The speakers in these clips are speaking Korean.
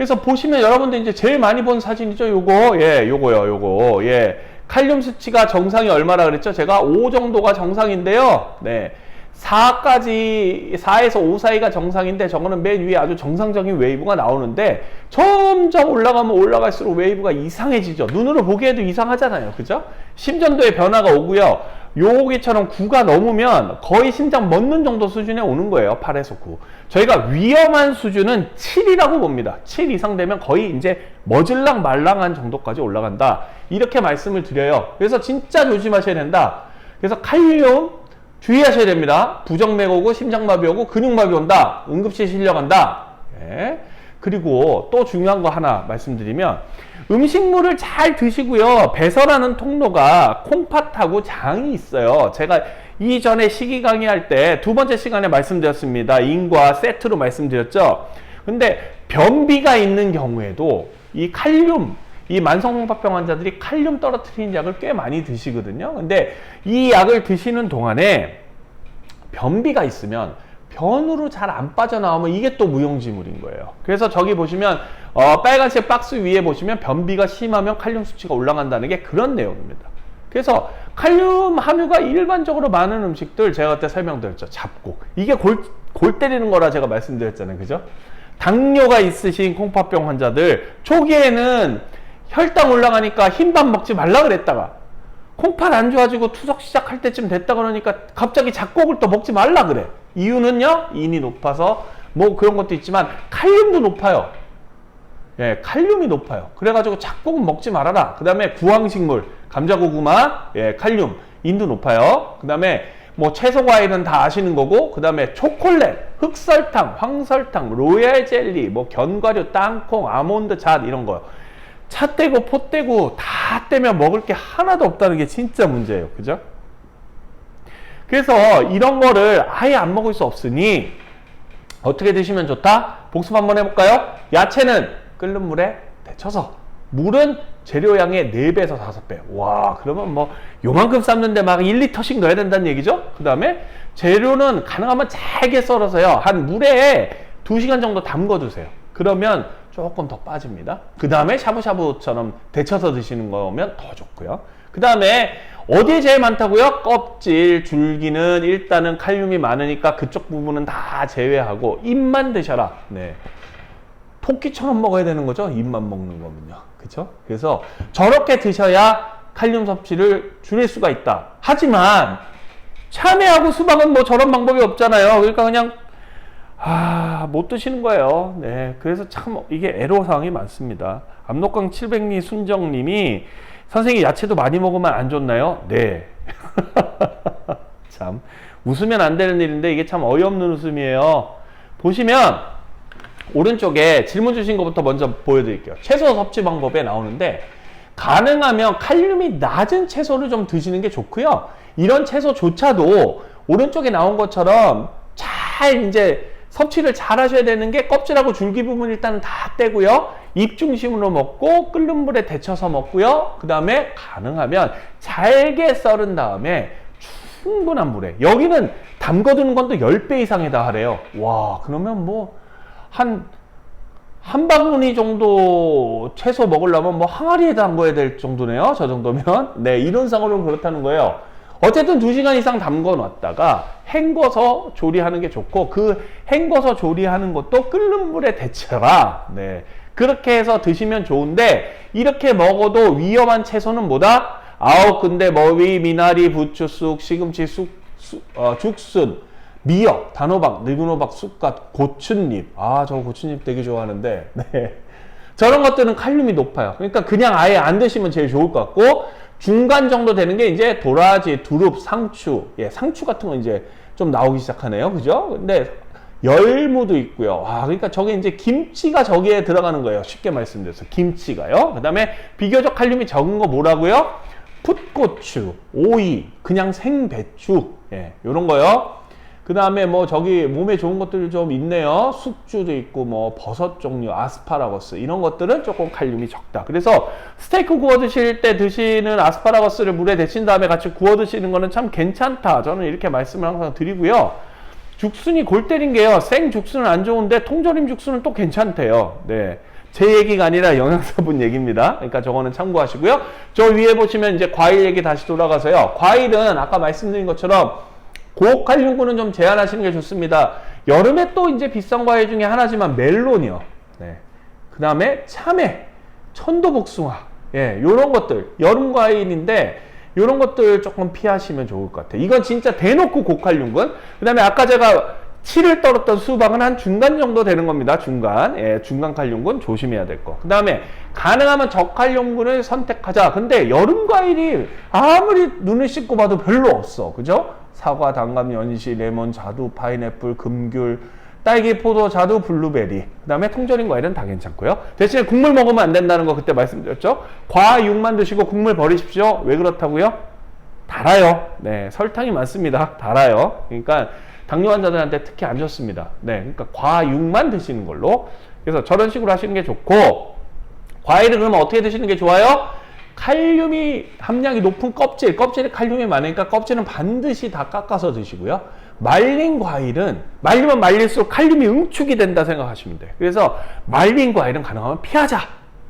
그래서 보시면 여러분들 이제 제일 많이 본 사진이죠. 요거, 예, 요거, 예. 칼륨 수치가 정상이 얼마라 그랬죠? 제가 5 정도가 정상인데요. 네. 4에서 5 사이가 정상인데 저거는 맨 위에 아주 정상적인 웨이브가 나오는데 점점 올라가면 올라갈수록 웨이브가 이상해지죠. 눈으로 보기에도 이상하잖아요. 그죠? 심전도의 변화가 오고요. 여기처럼 9가 넘으면 거의 심장 멎는 정도 수준에 오는 거예요. 8에서 9. 저희가 위험한 수준은 7이라고 봅니다. 7 이상 되면 거의 이제 머질랑 말랑한 정도까지 올라간다. 이렇게 말씀을 드려요. 그래서 진짜 조심하셔야 된다. 그래서 칼륨 주의하셔야 됩니다. 부정맥 오고 심장마비 오고 근육마비 온다. 응급실 실려간다. 예. 그리고 또 중요한 거 하나 말씀드리면 음식물을 잘 드시고요. 배설하는 통로가 콩팥하고 장이 있어요. 제가 이전에 식이 강의할 때 두 번째 시간에 말씀드렸습니다. 인과 세트로 말씀드렸죠. 근데 변비가 있는 경우에도 이 칼륨, 이 만성콩팥병 환자들이 칼륨 떨어뜨리는 약을 꽤 많이 드시거든요. 근데 이 약을 드시는 동안에 변비가 있으면 변으로 잘 안 빠져나오면 이게 또 무용지물인 거예요. 그래서 저기 보시면 빨간색 박스 위에 보시면 변비가 심하면 칼륨 수치가 올라간다는 게 그런 내용입니다. 그래서 칼륨 함유가 일반적으로 많은 음식들 제가 그때 설명드렸죠. 잡곡. 이게 골 때리는 거라 제가 말씀드렸잖아요. 그죠? 당뇨가 있으신 콩팥병 환자들 초기에는 혈당 올라가니까 흰밥 먹지 말라 그랬다가 콩팥 안 좋아지고 투석 시작할 때쯤 됐다 그러니까 갑자기 잡곡을 또 먹지 말라 그래. 이유는요, 인이 높아서 뭐 그런 것도 있지만 칼륨도 높아요. 예, 칼륨이 높아요. 그래가지고 잡곡은 먹지 말아라. 그 다음에 구황식물, 감자고구마, 예, 칼륨, 인도 높아요. 그 다음에 뭐 채소 과일은 다 아시는 거고, 그 다음에 초콜릿, 흑설탕, 황설탕, 로얄 젤리, 뭐 견과류, 땅콩, 아몬드, 잣 이런 거요. 차 떼고 포 떼고 다 떼면 먹을 게 하나도 없다는 게 진짜 문제예요. 그죠? 그래서 이런 거를 아예 안 먹을 수 없으니 어떻게 드시면 좋다? 복습 한번 해볼까요? 야채는 끓는 물에 데쳐서, 물은 재료양의 4배에서 5배. 와, 그러면 뭐 요만큼 삶는데 막 1리터씩 넣어야 된다는 얘기죠? 그 다음에 재료는 가능하면 잘게 썰어서요. 한 물에 2시간 정도 담궈 두세요. 그러면 조금 더 빠집니다. 그 다음에 샤브샤브처럼 데쳐서 드시는 거면 더 좋고요. 그 다음에 어디에 제일 많다고요? 껍질, 줄기는 일단은 칼륨이 많으니까 그쪽 부분은 다 제외하고 잎만 드셔라. 네. 토끼처럼 먹어야 되는 거죠. 잎만 먹는 거면요. 그쵸? 그래서 저렇게 드셔야 칼륨 섭취를 줄일 수가 있다. 하지만 참외하고 수박은 뭐 저런 방법이 없잖아요. 그러니까 그냥 못 드시는 거예요. 네. 그래서 참 이게 애로사항이 많습니다. 압록강 700리 순정님이 선생님 야채도 많이 먹으면 안 좋나요? 네. 참 웃으면 안 되는 일인데 이게 참 어이없는 웃음이에요. 보시면 오른쪽에 질문 주신 것부터 먼저 보여드릴게요. 채소 섭취 방법에 나오는데 가능하면 칼륨이 낮은 채소를 좀 드시는 게 좋고요. 이런 채소조차도 오른쪽에 나온 것처럼 잘 이제 섭취를 잘 하셔야 되는 게 껍질하고 줄기 부분 일단 다 떼고요. 잎 중심으로 먹고 끓는 물에 데쳐서 먹고요. 그 다음에 가능하면 잘게 썰은 다음에 충분한 물에, 여기는 담궈두는 건 또 10배 이상에다 하래요. 와, 그러면 뭐 한 바구니 정도 채소 먹으려면 뭐 항아리에 담궈야 될 정도네요. 저 정도면. 네, 이론상으로는 그렇다는 거예요. 어쨌든 2시간 이상 담궈 놨다가 헹궈서 조리하는 게 좋고, 그 헹궈서 조리하는 것도 끓는 물에 데쳐라. 네. 그렇게 해서 드시면 좋은데, 이렇게 먹어도 위험한 채소는 뭐다? 근데 머위, 미나리, 부추, 쑥, 시금치, 죽순, 미역, 단호박, 늙은 호박, 쑥갓, 고추잎. 저 고추잎 되게 좋아하는데, 네. 저런 것들은 칼륨이 높아요. 그러니까 그냥 아예 안 드시면 제일 좋을 것 같고, 중간 정도 되는 게 이제 도라지, 두릅, 상추. 예, 상추 같은 건 이제 좀 나오기 시작하네요. 그죠? 근데 열무도 있고요. 그러니까 저게 이제 김치가 저기에 들어가는 거예요. 쉽게 말씀드려서. 김치가요. 그 다음에 비교적 칼륨이 적은 거 뭐라고요? 풋고추, 오이, 그냥 생배추. 예, 요런 거요. 그 다음에 뭐 저기 몸에 좋은 것들이 좀 있네요. 숙주도 있고 뭐 버섯 종류, 아스파라거스 이런 것들은 조금 칼륨이 적다. 그래서 스테이크 구워 드실 때 드시는 아스파라거스를 물에 데친 다음에 같이 구워 드시는 거는 참 괜찮다. 저는 이렇게 말씀을 항상 드리고요. 죽순이 골 때린 게요. 생 죽순은 안 좋은데 통조림 죽순은 또 괜찮대요. 네. 제 얘기가 아니라 영양사분 얘기입니다. 그러니까 저거는 참고하시고요. 저 위에 보시면 이제 과일 얘기 다시 돌아가서요. 과일은 아까 말씀드린 것처럼 고칼륨군은 좀 제한하시는 게 좋습니다. 여름에 또 이제 비싼 과일 중에 하나지만 멜론이요. 네. 그 다음에 참외, 천도복숭아, 예, 요런 것들 여름 과일인데 요런 것들 조금 피하시면 좋을 것 같아요. 이건 진짜 대놓고 고칼륨군. 그 다음에 아까 제가 7을 떨었던 수박은 한 중간 정도 되는 겁니다. 중간. 예, 중간 칼륨군 조심해야 될 거. 그 다음에 가능하면 저칼륨군을 선택하자. 근데 여름 과일이 아무리 눈을 씻고 봐도 별로 없어. 그죠? 사과, 단감, 연시, 레몬, 자두, 파인애플, 금귤, 딸기, 포도, 자두, 블루베리. 그 다음에 통조림 과일은 다 괜찮고요. 대신에 국물 먹으면 안 된다는 거 그때 말씀드렸죠. 과육만 드시고 국물 버리십시오. 왜 그렇다고요? 달아요. 네, 설탕이 많습니다. 달아요. 그러니까 당뇨 환자들한테 특히 안 좋습니다. 네, 그러니까 과육만 드시는 걸로. 그래서 저런 식으로 하시는 게 좋고, 과일을 그러면 어떻게 드시는 게 좋아요? 칼륨이 함량이 높은 껍질에 칼륨이 많으니까 껍질은 반드시 다 깎아서 드시고요. 말린 과일은 말리면 말릴수록 칼륨이 응축이 된다 생각하시면 돼요. 그래서 말린 과일은 가능하면 피하자.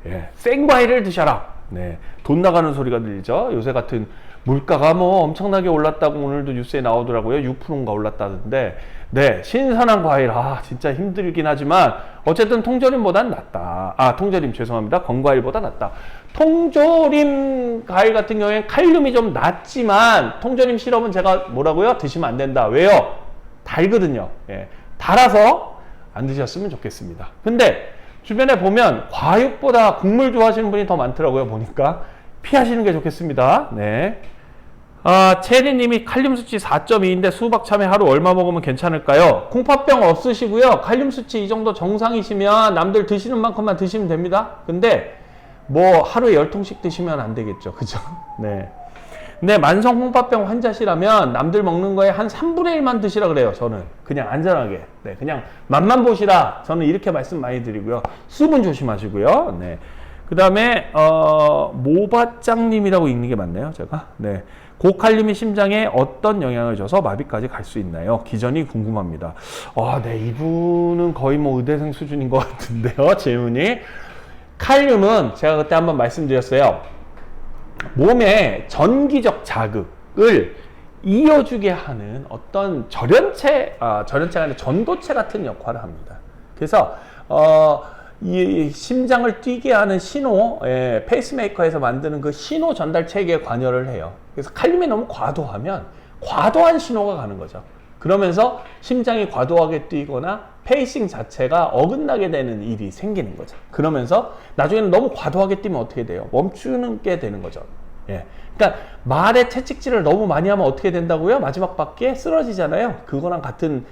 예, 생 과일을 드셔라. 네, 돈 나가는 소리가 들리죠. 요새 같은 물가가 뭐 엄청나게 올랐다고 오늘도 뉴스에 나오더라고요. 6%인가 올랐다던데. 네, 신선한 과일, 진짜 힘들긴 하지만 어쨌든 통조림보단 낫다. 통조림 죄송합니다. 건과일보다 낫다. 통조림 과일 같은 경우에는 칼륨이 좀 낮지만 통조림 시럽은 제가 뭐라고요? 드시면 안 된다. 왜요? 달거든요. 예, 달아서 안 드셨으면 좋겠습니다. 근데 주변에 보면 과육보다 국물 좋아하시는 분이 더 많더라고요. 보니까 피하시는 게 좋겠습니다. 네. 체리님이 칼륨 수치 4.2인데 수박 참외 하루 얼마 먹으면 괜찮을까요? 콩팥병 없으시고요. 칼륨 수치 이 정도 정상이시면 남들 드시는 만큼만 드시면 됩니다. 근데 뭐 하루에 10통씩 드시면 안 되겠죠. 그죠? 네. 근데 만성 콩팥병 환자시라면 남들 먹는 거에 한 3분의 1만 드시라 그래요. 저는 그냥 안전하게. 네, 그냥 맛만 보시라. 저는 이렇게 말씀 많이 드리고요. 수분 조심하시고요. 네. 그 다음에 모바짱님이라고 읽는 게 맞나요? 제가? 네. 고칼륨이 심장에 어떤 영향을 줘서 마비까지 갈 수 있나요? 기전이 궁금합니다. 네, 이분은 거의 뭐 의대생 수준인 것 같은데요. 질문이. 칼륨은 제가 그때 한번 말씀드렸어요. 몸에 전기적 자극을 이어주게 하는 어떤 전도체 아니라 전도체 같은 역할을 합니다. 그래서 이 심장을 뛰게 하는 신호, 페이스메이커에서 만드는 그 신호 전달 체계에 관여를 해요. 그래서 칼륨이 너무 과도하면 과도한 신호가 가는 거죠. 그러면서 심장이 과도하게 뛰거나 페이싱 자체가 어긋나게 되는 일이 생기는 거죠. 그러면서 나중에는 너무 과도하게 뛰면 어떻게 돼요? 멈추는 게 되는 거죠. 예. 그러니까 말의 채찍질을 너무 많이 하면 어떻게 된다고요? 마지막 바퀴에 쓰러지잖아요. 그거랑 같은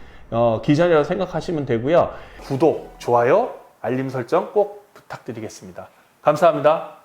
기전이라고 생각하시면 되고요. 구독, 좋아요, 알림 설정 꼭 부탁드리겠습니다. 감사합니다.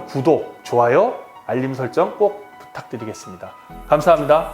구독, 좋아요, 알림 설정 꼭 부탁드리겠습니다. 감사합니다.